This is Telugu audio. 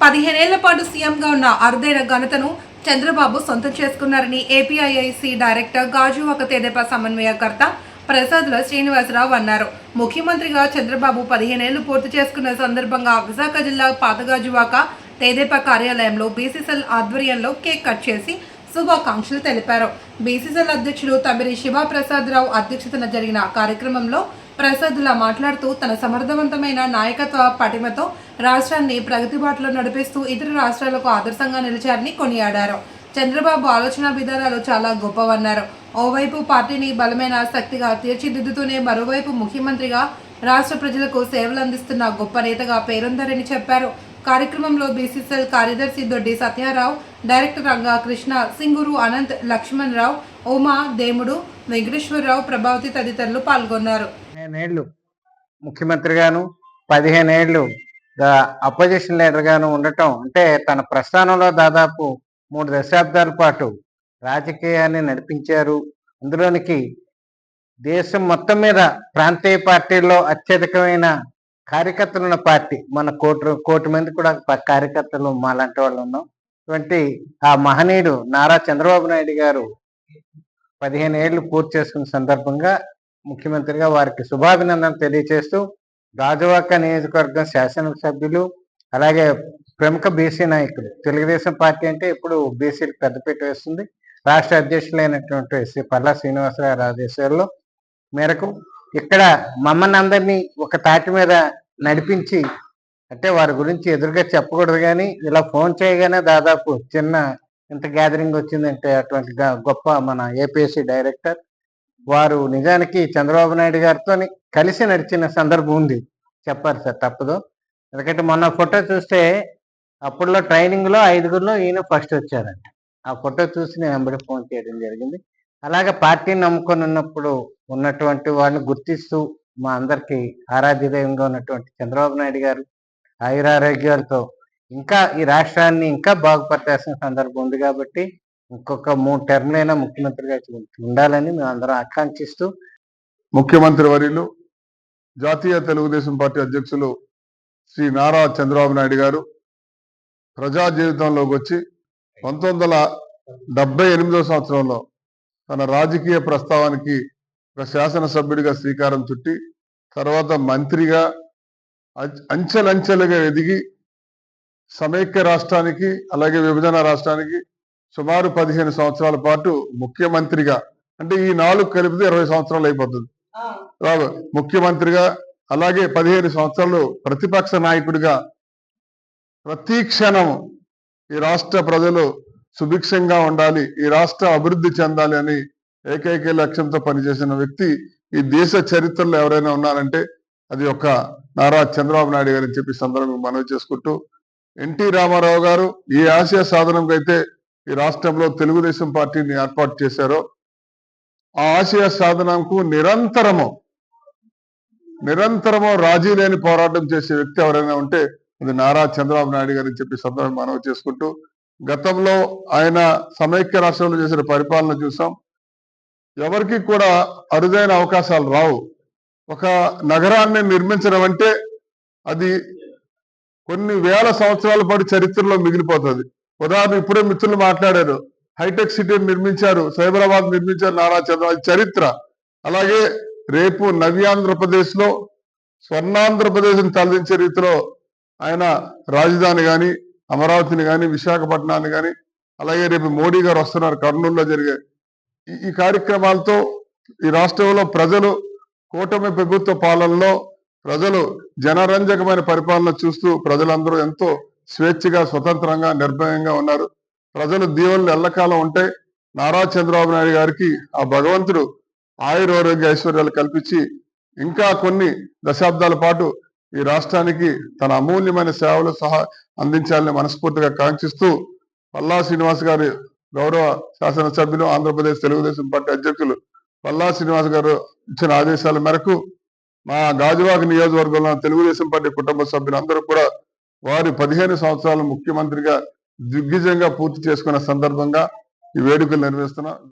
15 ఏళ్ల పాటు సీఎంగా ఉన్న అరుదైన ఘనతను చంద్రబాబు సొంతం చేసుకున్నారని ఏపీఐఐసి డైరెక్టర్ గాజువాక తెదేపా సమన్వయకర్త ప్రసాద్ల శ్రీనివాసరావు అన్నారు. ముఖ్యమంత్రిగా చంద్రబాబు 15 ఏళ్లు పూర్తి చేసుకున్న సందర్భంగా విశాఖ జిల్లా పాతగాజువాక తెదేపా కార్యాలయంలో బీసీసీఎల్ ఆధ్వర్యంలో కేక్ కట్ చేసి శుభాకాంక్షలు తెలిపారు. బీసీసీఎల్ అధ్యక్షుడు తమిరి శివప్రసాదరావు అధ్యక్షతన జరిగిన కార్యక్రమంలో ప్రసాద్లా మాట్లాడుతూ తన సమర్థవంతమైన నాయకత్వ పటిమతో రాష్ట్రాన్ని ప్రగతి బాటలో నడిపిస్తూ ఇతర రాష్ట్రాలకు ఆదర్శంగా నిలిచారని కొనియాడారు. చంద్రబాబు ఆలోచన విధానాలు చాలా గొప్పవన్నారు. ఓవైపు పార్టీని బలమైన శక్తిగా తీర్చిదిద్దుతూనే మరోవైపు ముఖ్యమంత్రిగా రాష్ట్ర ప్రజలకు సేవలు అందిస్తున్న గొప్ప నేతగా పేరొందారని చెప్పారు. కార్యక్రమంలో బీసీసీఎల్ కార్యదర్శి దొడ్డి సత్యారావు, డైరెక్టర్ రంగా కృష్ణ, సింగూరు అనంత్, లక్ష్మణ్ రావు, ఉమా, దేముడు, వెంకటేశ్వరరావు, ప్రభావతి తదితరులు పాల్గొన్నారు. 15 ఏళ్ళు ముఖ్యమంత్రిగాను 15 ఏళ్ళు అపోజిషన్ లీడర్గాను ఉండటం అంటే తన ప్రస్థానంలో దాదాపు 3 దశాబ్దాల పాటు రాజకీయాన్ని నడిపించారు. అందులోనికి దేశం మొత్తం మీద ప్రాంతీయ పార్టీల్లో అత్యధికమైన కార్యకర్తలు ఉన్న పార్టీ మన కోటి మంది కూడా కార్యకర్తలు మాలాంటి వాళ్ళు ఉన్నాం. ఇటువంటి ఆ మహనీయుడు నారా చంద్రబాబు నాయుడు గారు 15 ఏళ్ళు పూర్తి చేసుకున్న సందర్భంగా ముఖ్యమంత్రిగా వారికి శుభాభినందనలు తెలియజేస్తూ గాజువాక నియోజకవర్గం శాసనసభ్యులు అలాగే ప్రముఖ బీసీ నాయకులు, తెలుగుదేశం పార్టీ అంటే ఇప్పుడు బీసీలు పెద్దపీట వేస్తుంది, రాష్ట్ర అధ్యక్షులైనటువంటి శ్రీ పల్లా శ్రీనివాసరావు ఆదేశాల్లో మేరకు ఇక్కడ మమ్మల్ని అందరినీ ఒక తాటి మీద నడిపించి, అంటే వారి గురించి ఎదురుగా చెప్పకూడదు కానీ ఇలా ఫోన్ చేయగానే దాదాపు ఇంత గ్యాదరింగ్ వచ్చిందంటే అటువంటి గొప్ప మన ఏపీఎస్సీ డైరెక్టర్ వారు నిజానికి చంద్రబాబు నాయుడు గారితో కలిసి నడిచిన సందర్భం ఉంది. చెప్పారు సార్, తప్పదు. ఎందుకంటే మొన్న ఫోటో చూస్తే అప్పుడులో ట్రైనింగ్లో 5గురిలో ఈయన ఫస్ట్ వచ్చారంట. ఆ ఫోటో చూసి నేను వెంబడి ఫోన్ చేయడం జరిగింది. అలాగే పార్టీని నమ్ముకొని ఉన్నప్పుడు ఉన్నటువంటి వాళ్ళని గుర్తిస్తూ మా అందరికీ ఆరాధ్యదైవంగా ఉన్నటువంటి చంద్రబాబు నాయుడు గారు ఆయురారోగ్యాలతో ఇంకా ఈ రాష్ట్రాన్ని ఇంకా బాగుపట్టాల్సిన సందర్భం ఉంది కాబట్టి ఇంకొక 3 టర్మ్లైనా ముఖ్యమంత్రిగా ఉండాలని మేము అందరం ఆకాంక్షిస్తూ, ముఖ్యమంత్రి వర్యులు జాతీయ తెలుగుదేశం పార్టీ అధ్యక్షులు శ్రీ నారా చంద్రబాబు నాయుడు గారు ప్రజా జీవితంలోకి వచ్చి 1978వ సంవత్సరంలో తన రాజకీయ ప్రస్తావానికి ఒక శాసనసభ్యుడిగా శ్రీకారం చుట్టి తర్వాత మంత్రిగా అంచెలంచెలుగా ఎదిగి సమైక్య రాష్ట్రానికి అలాగే విభజన రాష్ట్రానికి సుమారు 15 సంవత్సరాల పాటు ముఖ్యమంత్రిగా, అంటే ఈ 4 కలిపితే 20 సంవత్సరాలు అయిపోతుంది. ముఖ్యమంత్రిగా అలాగే 15 సంవత్సరాలు ప్రతిపక్ష నాయకుడిగా ప్రతి క్షణం ఈ రాష్ట్ర ప్రజలు సుభిక్షంగా ఉండాలి, ఈ రాష్ట్ర అభివృద్ధి చెందాలి అని ఏకైక లక్ష్యంతో పనిచేసిన వ్యక్తి ఈ దేశ చరిత్రలో ఎవరైనా ఉన్నారంటే అది ఒక నారా చంద్రబాబు నాయుడు గారు అని చెప్పి సందర్భంగా మనవి చేసుకుంటూ, ఎన్టీ రామారావు గారు ఈ ఆశయ సాధనంగా అయితే ఈ రాష్ట్రంలో తెలుగుదేశం పార్టీని ఏర్పాటు చేశారో ఆ ఆశయ సాధనకు నిరంతరము రాజీ లేని పోరాటం చేసే వ్యక్తి ఎవరైనా ఉంటే అది నారా చంద్రబాబు నాయుడు గారు అని చెప్పి సందర్భంగా మనవి చేసుకుంటూ, గతంలో ఆయన సమైక్య రాష్ట్రంలో చేసిన పరిపాలన చూసాం. ఎవరికి కూడా అరుదైన అవకాశాలు రావు. ఒక నగరాన్ని నిర్మించడం అంటే అది కొన్ని వేల సంవత్సరాల పాటు చరిత్రలో మిగిలిపోతుంది. ఉదాహరణ ఇప్పుడే మిత్రులు మాట్లాడారు, హైటెక్ సిటీని నిర్మించారు, సైబరాబాద్ నిర్మించారు నారా చంద్రబాబు, చరిత్ర. అలాగే రేపు నవ్యాంధ్రప్రదేశ్ లో స్వర్ణాంధ్రప్రదేశ్ని తలదించే రీతిలో ఆయన రాజధాని కానీ అమరావతిని కానీ విశాఖపట్నాన్ని కానీ, అలాగే రేపు మోడీ గారు వస్తున్నారు కర్నూలులో జరిగే ఈ కార్యక్రమాలతో ఈ రాష్ట్రంలో ప్రజలు కూటమి ప్రభుత్వ పాలనలో ప్రజలు జనరంజకమైన పరిపాలన చూస్తూ ప్రజలందరూ ఎంతో స్వేచ్ఛగా స్వతంత్రంగా నిర్భయంగా ఉన్నారు. ప్రజలు దీవెనలు ఎల్లకాలం ఉంటాయి. నారా చంద్రబాబు నాయుడు గారికి ఆ భగవంతుడు ఆయురారోగ్య ఐశ్వర్యాలు కల్పించి ఇంకా కొన్ని దశాబ్దాల పాటు ఈ రాష్ట్రానికి తన అమూల్యమైన సేవలు అందించాలని మనస్ఫూర్తిగా కాంక్షిస్తూ, పల్లా శ్రీనివాస్ గారి గౌరవ శాసనసభ్యులు ఆంధ్రప్రదేశ్ తెలుగుదేశం పార్టీ అధ్యక్షులు పల్లా శ్రీనివాస్ గారు ఇచ్చిన ఆదేశాల మేరకు మా గాజువాక నియోజకవర్గంలో తెలుగుదేశం పార్టీ కుటుంబ సభ్యులందరూ కూడా వారి 15 సంవత్సరాలు ముఖ్యమంత్రిగా దిగ్విజయంగా పూర్తి చేసుకున్న సందర్భంగా ఈ వేడుకలు నిర్వహిస్తున్నాం.